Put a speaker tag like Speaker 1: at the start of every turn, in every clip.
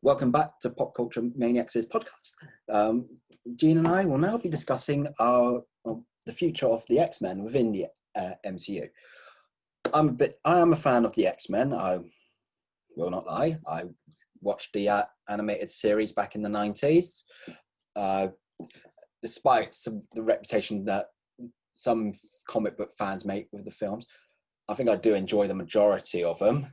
Speaker 1: Welcome back to Pop Culture Maniacs' podcast. Gene and I will now be discussing the future of the X-Men within the MCU. I am a fan of the X-Men. I will not lie. I watched the animated series back in the 90s. Despite the reputation that some comic book fans make with the films, I think I do enjoy the majority of them.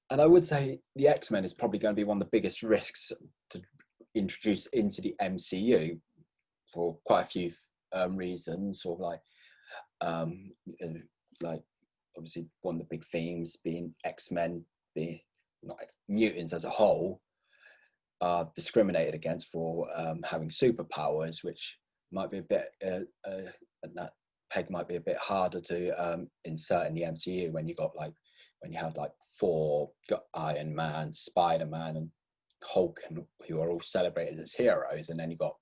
Speaker 1: And I would say the X-Men is probably going to be one of the biggest risks to introduce into the MCU for quite a few reasons. Sort of like obviously one of the big themes being X-Men, mutants as a whole, are discriminated against for having superpowers, which might be a bit that peg might be a bit harder to insert in the MCU when you have Thor, got Iron Man, Spider-Man, and Hulk, who are all celebrated as heroes, and then you got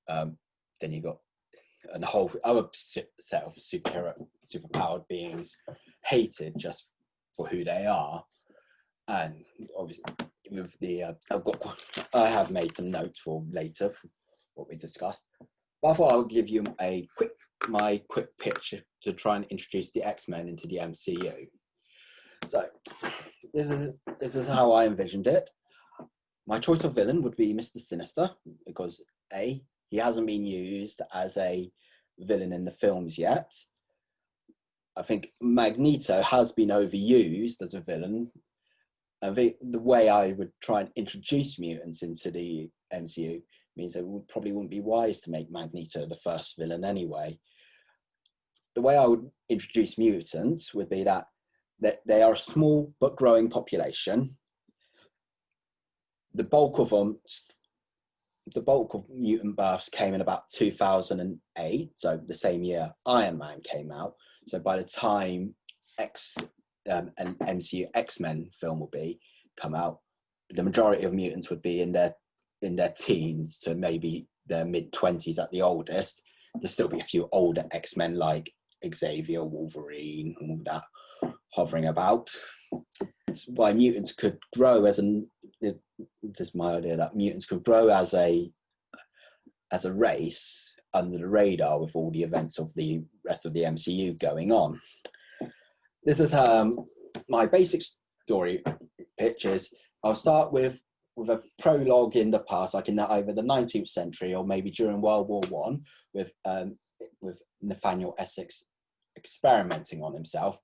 Speaker 1: a whole other set of superpowered beings hated just for who they are. And obviously, with the I have made some notes for later for what we discussed. But I thought I would give you my quick pitch to try and introduce the X-Men into the MCU. So this is how I envisioned it. My choice of villain would be Mr. Sinister, because he hasn't been used as a villain in the films yet. I think Magneto has been overused as a villain. I think the way I would try and introduce mutants into the MCU means it probably wouldn't be wise to make Magneto the first villain anyway. The way I would introduce mutants would be that they are a small but growing population. The bulk of mutant births came in about 2008, so the same year Iron Man came out. So by the time an MCU X-Men film will come out, the majority of mutants would be in their teens to maybe their mid-20s at the oldest. There'll still be a few older X-Men like Xavier, Wolverine, and all that hovering about. It's why mutants could grow this is my idea, that mutants could grow as a race under the radar with all the events of the rest of the MCU going on. This is my basic story pitch is. I'll start with a prologue in the past, like in either the 19th century or maybe during World War I, with Nathaniel Essex experimenting on himself.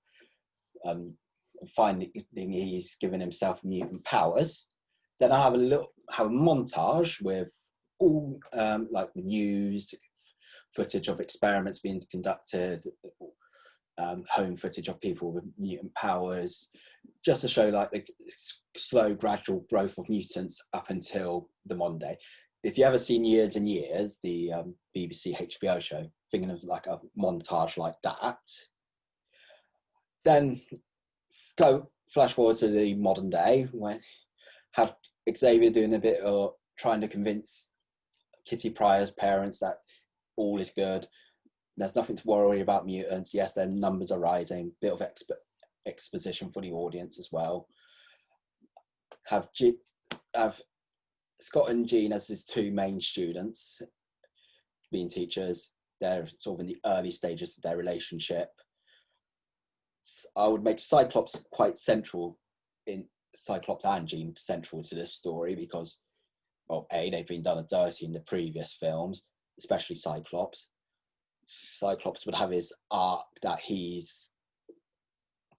Speaker 1: Finding he's given himself mutant powers. Then I have a montage with all the news footage of experiments being conducted, home footage of people with mutant powers, just to show the slow, gradual growth of mutants up until the modern day. If you ever seen Years and Years, the BBC HBO show, thinking of a montage like that. Then flash forward to the modern day, where have Xavier doing a bit of trying to convince Kitty Pryde's parents that all is good. There's nothing to worry about mutants. Yes, their numbers are rising. Bit of exposition for the audience as well. Have Scott and Jean as his two main students, being teachers. They're sort of in the early stages of their relationship. I would make Cyclops and Jean central to this story because, well, they've been done a dirty in the previous films, especially Cyclops. Cyclops would have his arc that he's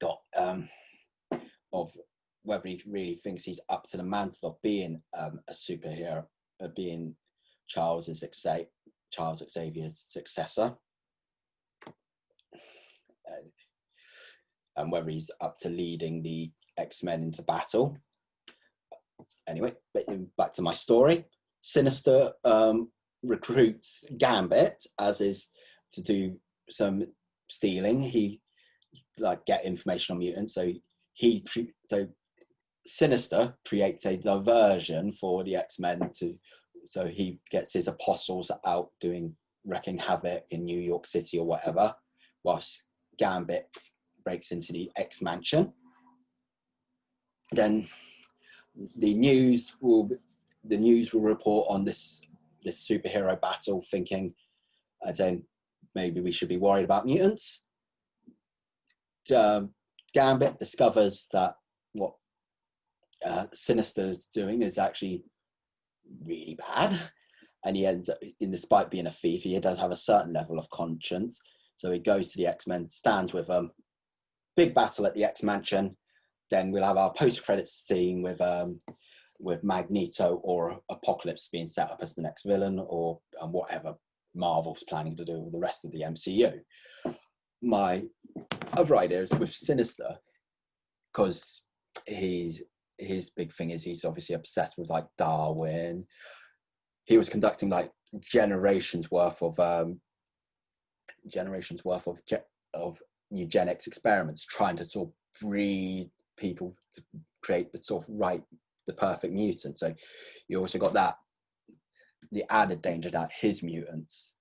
Speaker 1: got of whether he really thinks he's up to the mantle of being a superhero, being Charles Xavier's successor. And whether he's up to leading the X-Men into battle. Anyway, back to my story. Sinister recruits Gambit as is to do some stealing. He get information on mutants. So Sinister creates a diversion for the X-Men so he gets his apostles out wrecking havoc in New York City or whatever, whilst Gambit breaks into the X-Mansion. Then the news will report on this superhero battle, thinking and saying maybe we should be worried about mutants. Gambit discovers that what Sinister's doing is actually really bad, and he ends up, despite being a thief, he does have a certain level of conscience. So he goes to the X-Men, stands with them, big battle at the X-Mansion. Then we'll have our post-credits scene with Magneto or Apocalypse being set up as the next villain, or whatever Marvel's planning to do with the rest of the MCU. My other idea is with Sinister, because his big thing is he's obviously obsessed with like Darwin. He was conducting like generations worth of eugenics experiments, trying to sort of breed people to create the perfect mutant. So you also got the added danger that his mutants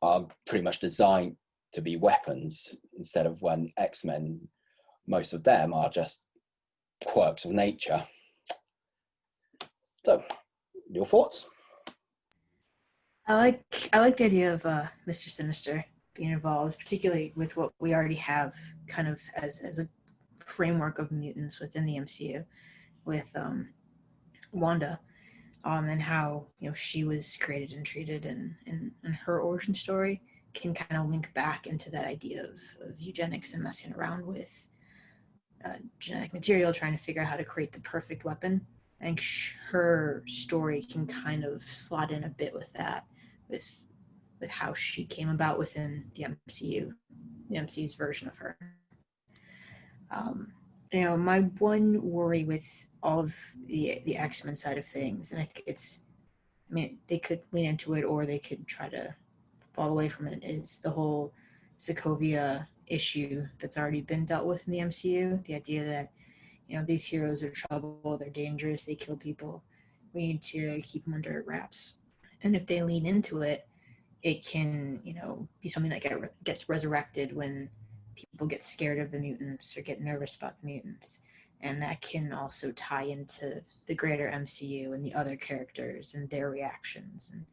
Speaker 1: are pretty much designed to be weapons, instead of when X-Men, most of them are just quirks of nature. So, your thoughts?
Speaker 2: I like the idea of Mr. Sinister being involved, particularly with what we already have kind of as a framework of mutants within the MCU, with Wanda, and how she was created and treated, and her origin story can kind of link back into that idea of eugenics and messing around with genetic material, trying to figure out how to create the perfect weapon. I think her story can kind of slot in a bit with that, with how she came about within the MCU, the MCU's version of her. My one worry with all of the X-Men side of things, and I think they could lean into it or they could try to fall away from it, is the whole Sokovia issue that's already been dealt with in the MCU. The idea that these heroes are trouble, they're dangerous, they kill people. We need to keep them under wraps. And if they lean into it, it can, be something that gets resurrected when people get scared of the mutants or get nervous about the mutants. And that can also tie into the greater MCU and the other characters and their reactions. And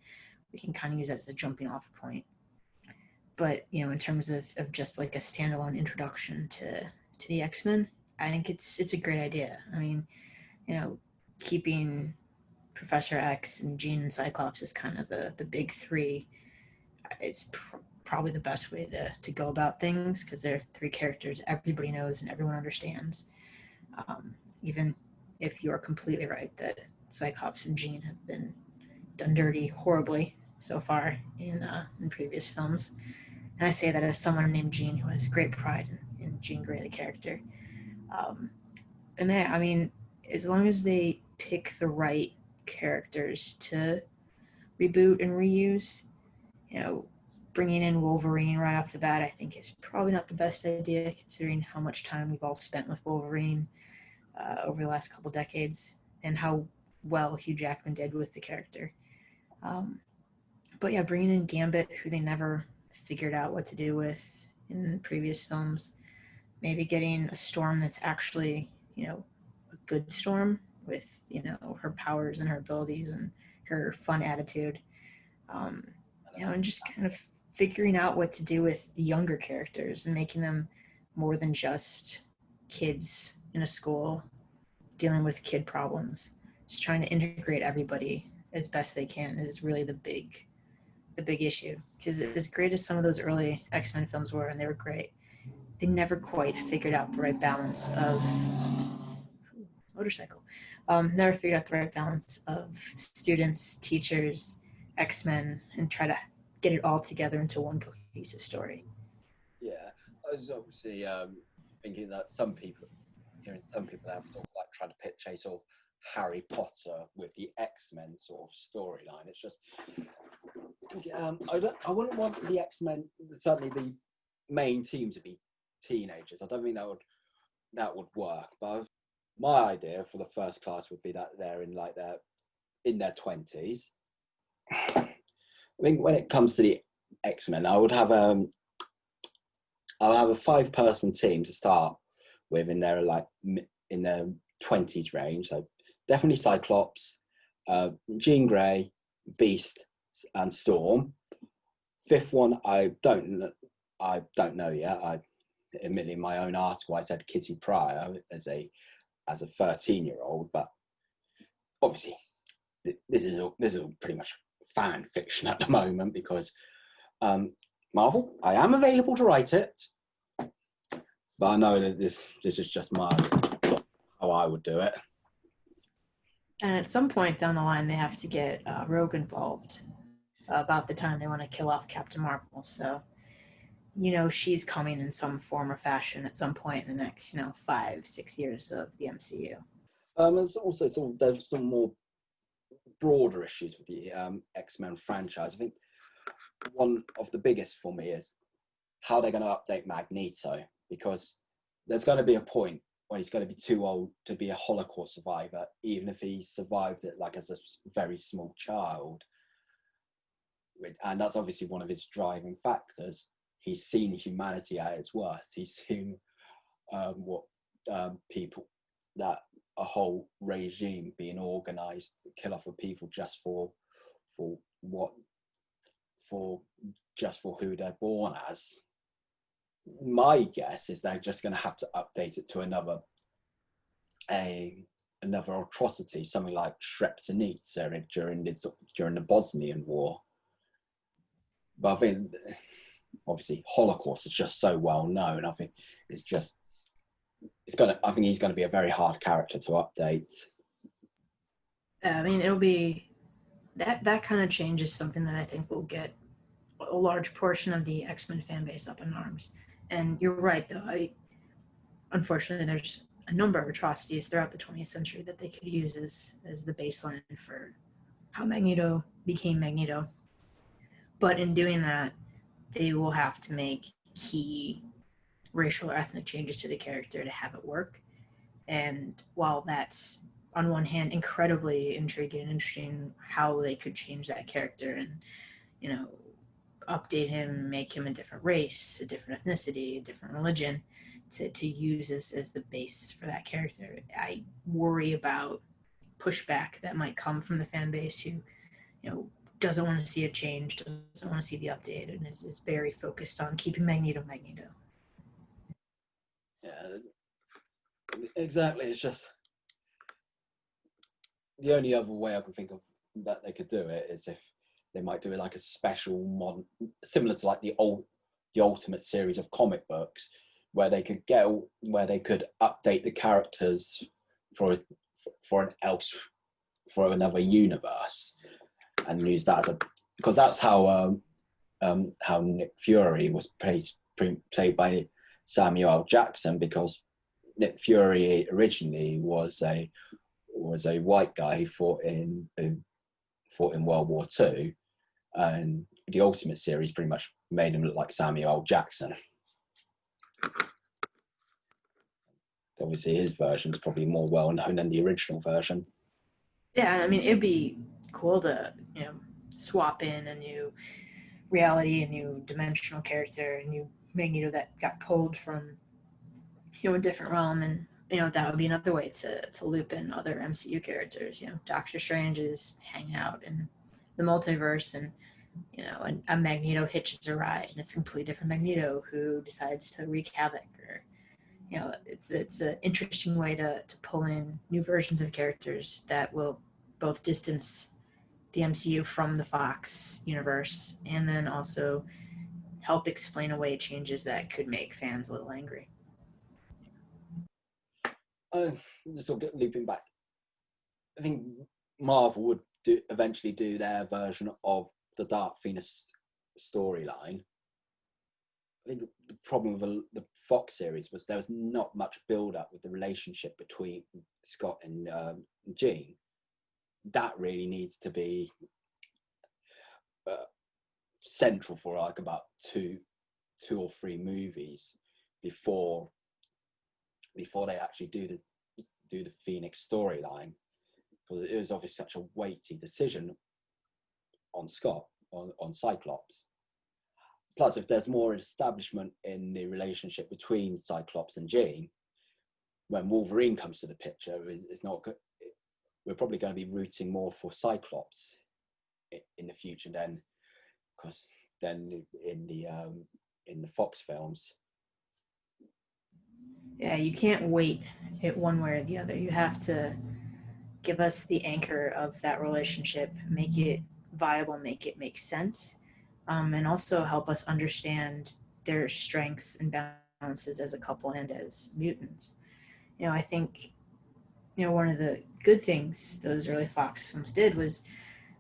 Speaker 2: we can kind of use that as a jumping off point. But, in terms of just like a standalone introduction to the X-Men, I think it's a great idea. I mean, keeping Professor X and Jean and Cyclops is kind of the big three. It's probably the best way to go about things, because they're three characters everybody knows and everyone understands. Even if you are completely right that Cyclops and Jean have been done dirty horribly so far in previous films. And I say that as someone named Jean who has great pride in Jean Grey, the character. And as long as they pick the right characters to reboot and reuse, bringing in Wolverine right off the bat, I think is probably not the best idea, considering how much time we've all spent with Wolverine over the last couple decades, and how well Hugh Jackman did with the character. But yeah, bringing in Gambit, who they never figured out what to do with in previous films, maybe getting a Storm that's actually, a good Storm with, her powers and her abilities and her fun attitude, and just kind of figuring out what to do with the younger characters and making them more than just kids in a school dealing with kid problems. Just trying to integrate everybody as best they can is really the big issue. Because as great as some of those early X-Men films were, and they were great, they never quite figured out the right balance of students, teachers, X-Men, and try to get it all together into one cohesive story.
Speaker 1: Yeah, I was obviously thinking that some people have sort of like tried to pitch a sort of Harry Potter with the X-Men sort of storyline. It's just, I wouldn't want the X-Men, certainly the main team, to be teenagers. I don't think that would work. But my idea for the first class would be that they're in their 20s. I think when it comes to the X-Men, I would have a 5-person team to start with in their 20s range. So definitely Cyclops, Jean Grey, Beast, and Storm. Fifth one, I don't know yet. Admittedly, in my own article, I said Kitty Pryde as a 13-year-old, but obviously this is all pretty much fan fiction at the moment, because Marvel, I am available to write it, but I know that this is just how I would do it.
Speaker 2: And at some point down the line, they have to get Rogue involved about the time they want to kill off Captain Marvel. So, she's coming in some form or fashion at some point in the next, 5-6 years of the MCU.
Speaker 1: There's also there's some more broader issues with the X-Men franchise. I think one of the biggest for me is how they're going to update Magneto, because there's going to be a point when he's going to be too old to be a Holocaust survivor, even if he survived it like as a very small child. And that's obviously one of his driving factors. He's seen humanity at its worst. He's seen people, that a whole regime being organized to kill off of people just for who they're born as. My guess is they're just going to have to update it to another atrocity, something like Srebrenica during the Bosnian War. But I think, obviously, Holocaust is just so well known. I think he's going to be a very hard character to update.
Speaker 2: I mean, it'll be that kind of change is something that I think will get a large portion of the X-Men fan base up in arms. And you're right, though. Unfortunately, there's a number of atrocities throughout the 20th century that they could use as the baseline for how Magneto became Magneto. But in doing that, they will have to make key racial or ethnic changes to the character to have it work. And while that's, on one hand, incredibly intriguing and interesting how they could change that character and, update him, make him a different race, a different ethnicity, a different religion to use as the base for that character. I worry about pushback that might come from the fan base who, doesn't want to see a change, doesn't want to see the update, and is very focused on keeping Magneto.
Speaker 1: Yeah, exactly. It's just the only other way I can think of that they could do it is if they might do it like a special similar to like the Ultimate series of comic books, where they could update the characters for another universe, and use that because that's how Nick Fury was played by Samuel L. Jackson, because Nick Fury originally was a white guy who fought in World War II, and the Ultimate series pretty much made him look like Samuel L. Jackson. Obviously, his version is probably more well known than the original version.
Speaker 2: Yeah, I mean, it'd be cool to swap in a new reality, a new dimensional character, a new Magneto that got pulled from a different realm, and that would be another way to loop in other MCU characters. Doctor Strange is hanging out in the multiverse, and and a Magneto hitches a ride, and it's a completely different Magneto who decides to wreak havoc. Or it's an interesting way to pull in new versions of characters that will both distance the MCU from the Fox universe, and then also help explain away changes that could make fans a little angry.
Speaker 1: Just sort of looping back, I think Marvel would eventually do their version of the Dark Phoenix storyline. I think the problem with the Fox series was there was not much build-up with the relationship between Scott and Jean. That really needs to be central for like about two or three movies before they actually do the Phoenix storyline, because it was obviously such a weighty decision on Scott, on Cyclops. Plus, if there's more establishment in the relationship between Cyclops and Jean, when Wolverine comes to the picture, is not good. We're probably going to be rooting more for Cyclops in the future than, because then in the Fox films.
Speaker 2: Yeah, you can't wait it one way or the other. You have to give us the anchor of that relationship, make it viable, make it make sense, and also help us understand their strengths and balances as a couple and as mutants. I think one of the good things those early Fox films did was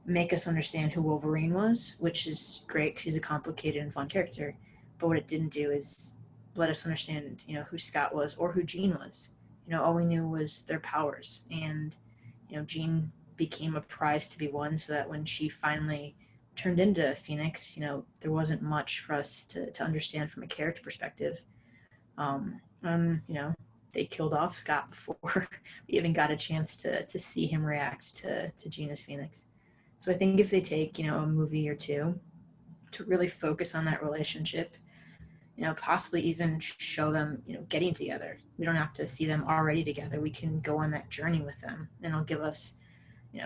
Speaker 2: make us understand who Wolverine was, which is great because he's a complicated and fun character. But what it didn't do is let us understand, who Scott was or who Jean was. All we knew was their powers, and Jean became a prize to be won, so that when she finally turned into Phoenix, there wasn't much for us to understand from a character perspective. And they killed off Scott before we even got a chance to see him react to Jean as Phoenix. So I think if they take, a movie or two to really focus on that relationship, possibly even show them, getting together. We don't have to see them already together. We can go on that journey with them, and it'll give us,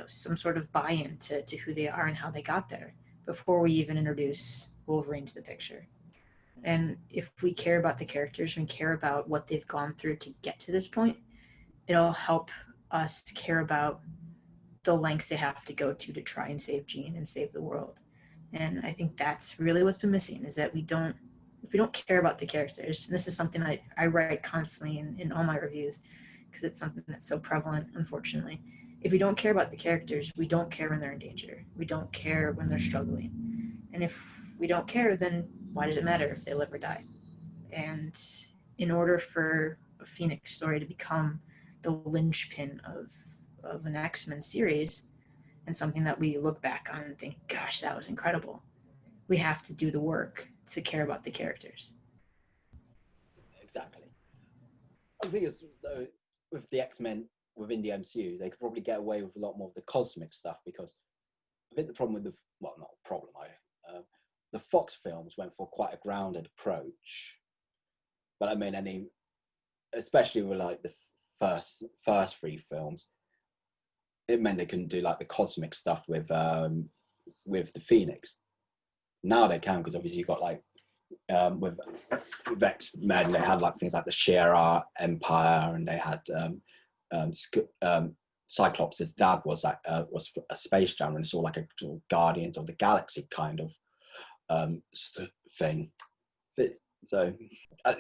Speaker 2: some sort of buy-in to who they are and how they got there before we even introduce Wolverine to the picture. And if we care about the characters, we care about what they've gone through to get to this point, it'll help us care about the lengths they have to go to try and save Jean and save the world. And I think that's really what's been missing, is that if we don't care about the characters, and this is something I write constantly in all my reviews, because it's something that's so prevalent, unfortunately. If we don't care about the characters, we don't care when they're in danger. We don't care when they're struggling. And if we don't care, then why does it matter if they live or die? And in order for a Phoenix story to become the linchpin of an X-Men series, and something that we look back on and think, gosh, that was incredible, we have to do the work to care about the characters.
Speaker 1: Exactly. I think it's with the X-Men within the MCU, they could probably get away with a lot more of the cosmic stuff, because I think the problem with not a problem, the Fox films went for quite a grounded approach. But I mean, especially with like the first three films, it meant they couldn't do like the cosmic stuff with the Phoenix. Now they can, because obviously you've got like with X-Men, they had like things like the Shi'ar Empire, and they had Cyclops' dad was a space jammer, and it's all like a sort of Guardians of the Galaxy kind of thing. So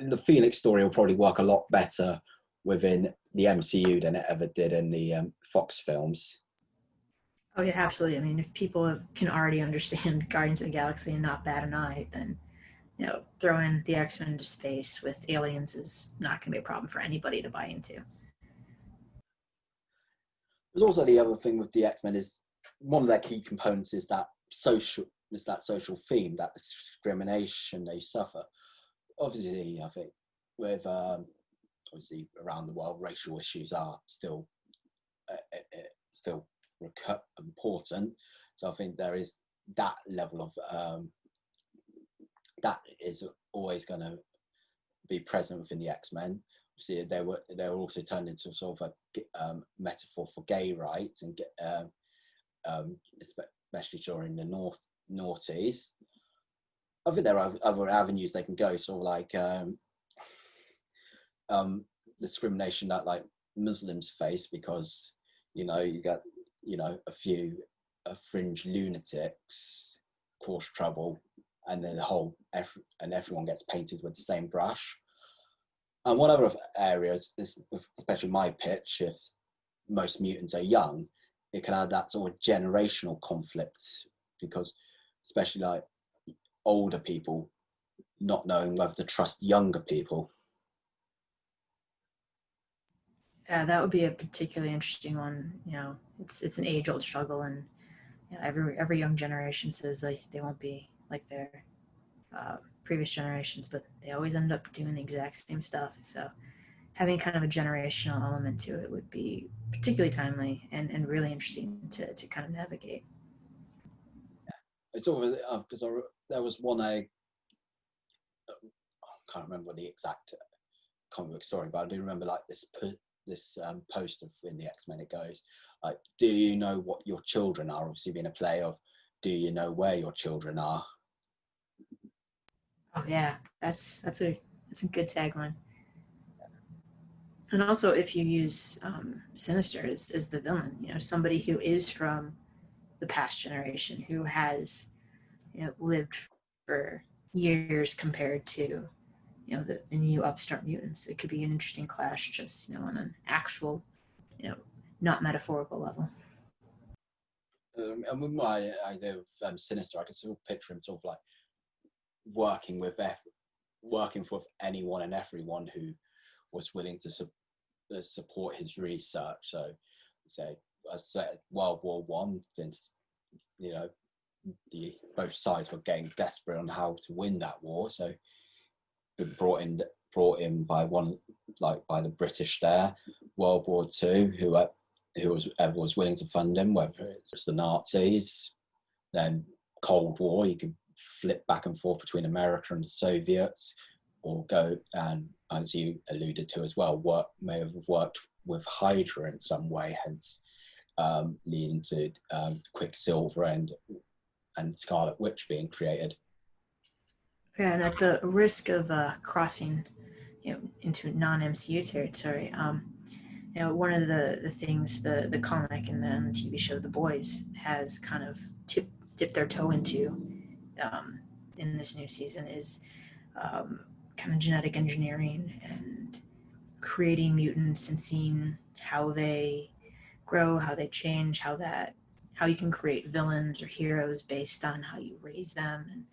Speaker 1: the Phoenix story will probably work a lot better within the MCU than it ever did in the Fox films.
Speaker 2: Oh yeah, absolutely. I mean, if people can already understand Guardians of the Galaxy and not bat an eye, then throwing the X-Men into space with aliens is not going to be a problem for anybody to buy into.
Speaker 1: There's also the other thing with the X-Men is one of their key components is that social theme, that discrimination they suffer. Obviously, I think with obviously around the world, racial issues are still important. So I think there is that level of that is always going to be present within the X-Men. See, they were also turned into sort of a metaphor for gay rights, and especially during the noughties. I think there are other avenues they can go, sort of like discrimination that like Muslims face, because you got a few fringe lunatics cause trouble, and then everyone gets painted with the same brush. And one other areas is, especially my pitch, if most mutants are young, it can add that sort of generational conflict, because especially like older people not knowing whether to trust younger people.
Speaker 2: Yeah, that would be a particularly interesting one. It's an age-old struggle, and every young generation says they won't be like their previous generations, but they always end up doing the exact same stuff. So having kind of a generational element to it would be particularly timely and really interesting to kind of navigate.
Speaker 1: It's always because there was one I can't remember the exact comic book story, but I do remember like this poster in the X-Men. It goes like, "Do you know what your children are?" Obviously, being a play of, "Do you know where your children are?"
Speaker 2: Oh yeah, that's a good tagline. And also, if you use Sinister as the villain, somebody who is from the past generation, who has lived for years compared to the new upstart mutants, it could be an interesting clash, just on an actual, not metaphorical level.
Speaker 1: And with my idea of Sinister, I can sort of picture him sort of like working for anyone and everyone who was willing to support his research. So, say, I said World War One, since both sides were getting desperate on how to win that war. So, brought in by by the British there. World War Two, whoever was willing to fund him, whether it's the Nazis, then Cold War, you could flip back and forth between America and the Soviets, or go and, as you alluded to as well, may have worked with Hydra in some way, hence leading to Quicksilver and Scarlet Witch being created.
Speaker 2: Yeah, and at the risk of crossing, into non-MCU territory, one of the things the comic and the TV show The Boys has kind of dipped their toe into in this new season is kind of genetic engineering and creating mutants and seeing how they grow, how they change, how you can create villains or heroes based on how you raise them. And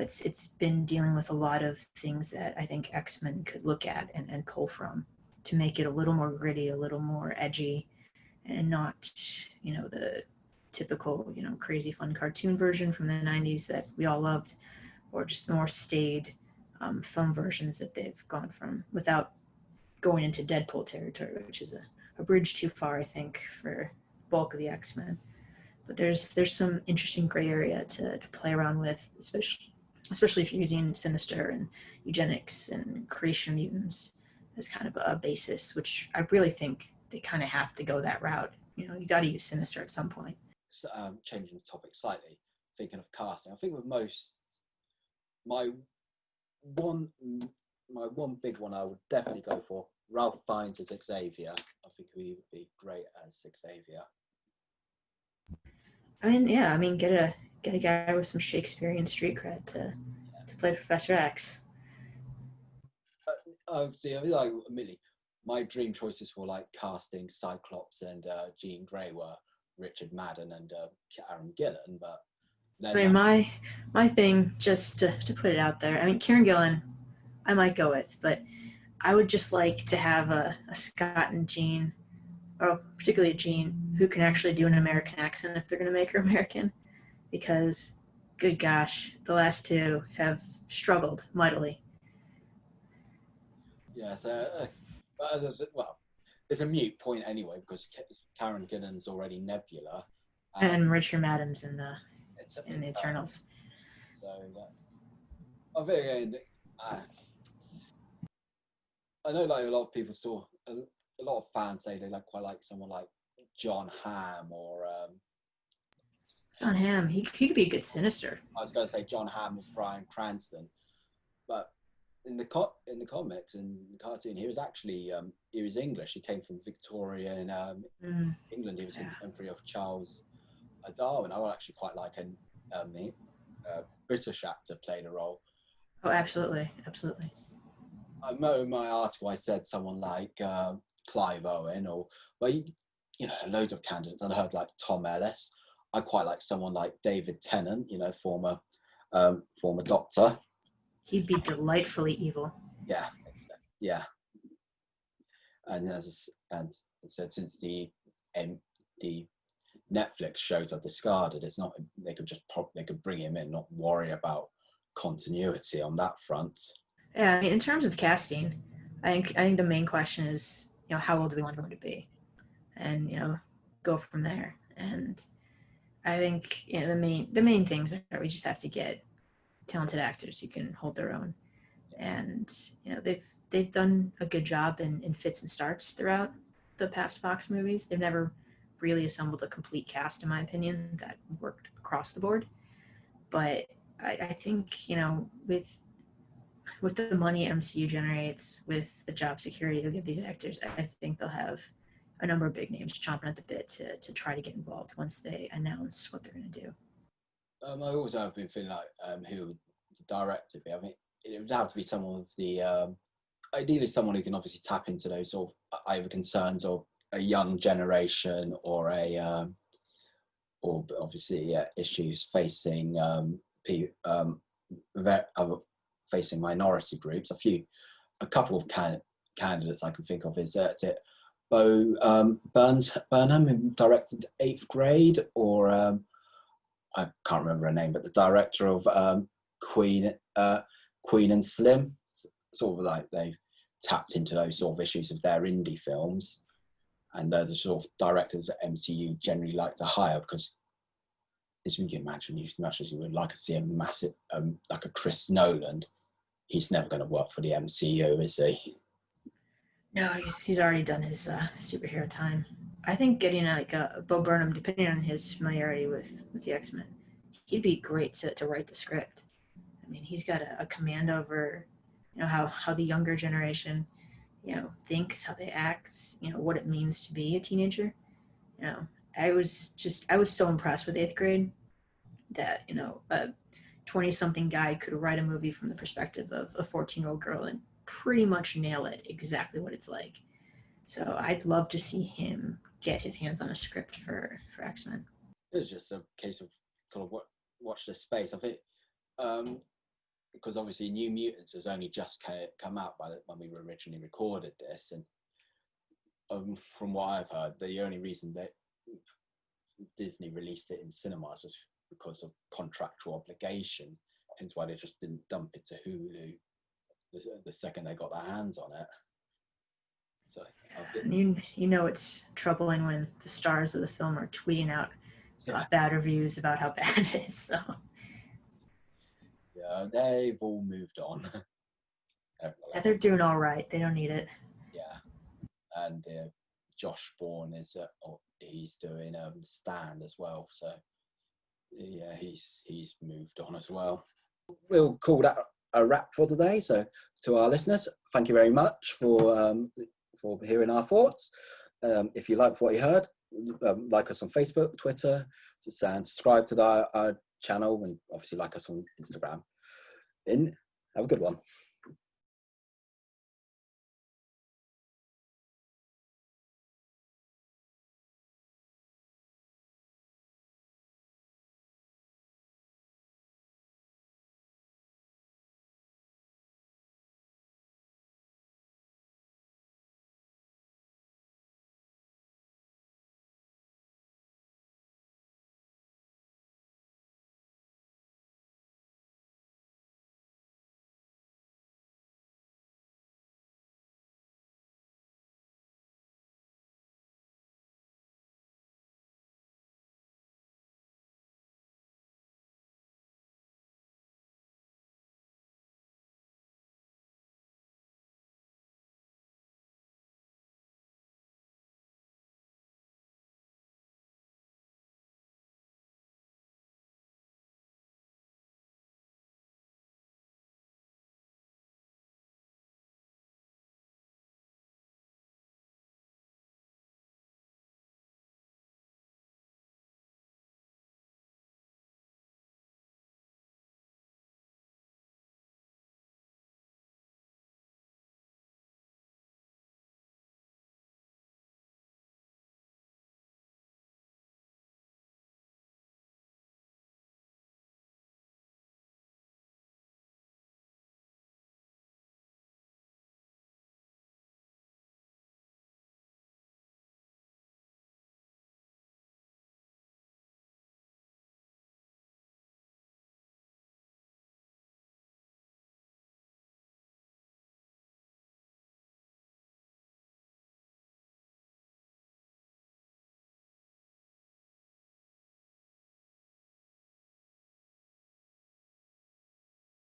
Speaker 2: it's been dealing with a lot of things that I think X-Men could look at and pull from to make it a little more gritty, a little more edgy, and not the typical crazy fun cartoon version from the 90s that we all loved, or just the more staid film versions that they've gone from, without going into Deadpool territory, which is a bridge too far, I think, for the bulk of the X-Men. But there's some interesting gray area to play around with, especially if you're using Sinister and eugenics and creation of mutants as kind of a basis, which I really think they kind of have to go that route. You got to use Sinister at some point.
Speaker 1: Changing the topic slightly, thinking of casting, I think with most, my one big one I would definitely go for, Ralph Fiennes as Xavier. I think he would be great as Xavier.
Speaker 2: Get a guy with some Shakespearean street cred to play Professor X.
Speaker 1: See, I mean, like, admittedly, my dream choices for like casting Cyclops and Jean Grey were Richard Madden and Kieran Gillen, but then,
Speaker 2: my thing, just to put it out there, Kieran Gillen, I might go with, but I would just like to have a Scott and Jean, or particularly Jean, who can actually do an American accent if they're going to make her American, because, good gosh, the last two have struggled mightily.
Speaker 1: Yeah, so well, it's a mute point anyway because Kieran Gillen's already Nebula,
Speaker 2: and Richard Madden's in the Eternals.
Speaker 1: So I think I know like a lot of people saw a lot of fans say they quite like someone like John Hamm or
Speaker 2: John Hamm. He could be a good Sinister.
Speaker 1: I was going to say John Hamm or Bryan Cranston, but in the comics and the cartoon, he was actually he was English. He came from Victorian England. He was contemporary of Charles Darwin. I would actually quite like a British actor play the role.
Speaker 2: Oh, absolutely.
Speaker 1: I know in my article I said someone like Clive Owen or loads of candidates. I heard like Tom Ellis. I quite like someone like David Tennant, former Doctor.
Speaker 2: He'd be delightfully evil.
Speaker 1: Yeah. And as I said, since the Netflix shows are discarded, it's not they could bring him in, not worry about continuity on that front.
Speaker 2: Yeah, in terms of casting, I think the main question is, how old do we want him to be, and go from there. And I think the main things are we just have to get talented actors who can hold their own. and they've done a good job in fits and starts throughout the past Fox movies. They've never really assembled a complete cast, in my opinion, that worked across the board. But I think with the money MCU generates, with the job security they'll give these actors, I think they'll have a number of big names chomping at the bit to try to get involved once they announce what they're going to do.
Speaker 1: I also have been feeling like who would the director be? I mean, it would have to be someone with the ideally someone who can obviously tap into those sort of either concerns of a young generation or or obviously issues facing facing minority groups. A couple of candidates I can think of is it Bo Burnham, who directed Eighth Grade, or I can't remember her name, but the director of Queen and Slim. Sort of like they've tapped into those sort of issues of their indie films, and they're the sort of directors that MCU generally like to hire, because as you can imagine, as much as you would like to see a massive like a Chris Nolan, he's never going to work for the MCU, is he?
Speaker 2: No, he's already done his superhero time. I think getting like a Bo Burnham, depending on his familiarity with the X-Men, he'd be great to write the script. I mean, he's got a command over, how the younger generation, thinks, how they act, what it means to be a teenager. I was so impressed with Eighth Grade that, a 20-something guy could write a movie from the perspective of a 14-year-old girl and pretty much nail it exactly what it's like. So I'd love to see him get his hands on a script for X-Men.
Speaker 1: It's just a case of kind of watch this space. I think because obviously New Mutants has only just come out when we originally recorded this, and from what I've heard, the only reason that Disney released it in cinemas was because of contractual obligation, hence why they just didn't dump it to Hulu the second they got their hands on it. So
Speaker 2: it's troubling when the stars of the film are tweeting out bad reviews about how bad it is. So
Speaker 1: yeah, they've all moved on.
Speaker 2: They're doing all right. They don't need it.
Speaker 1: Yeah, and Josh Bourne he's doing Stand as well. So yeah, he's moved on as well. We'll call that a wrap for today. So to our listeners, thank you very much for hearing our thoughts. If you like what you heard, like us on Facebook, Twitter, and subscribe to our channel, and obviously like us on Instagram. Have a good one.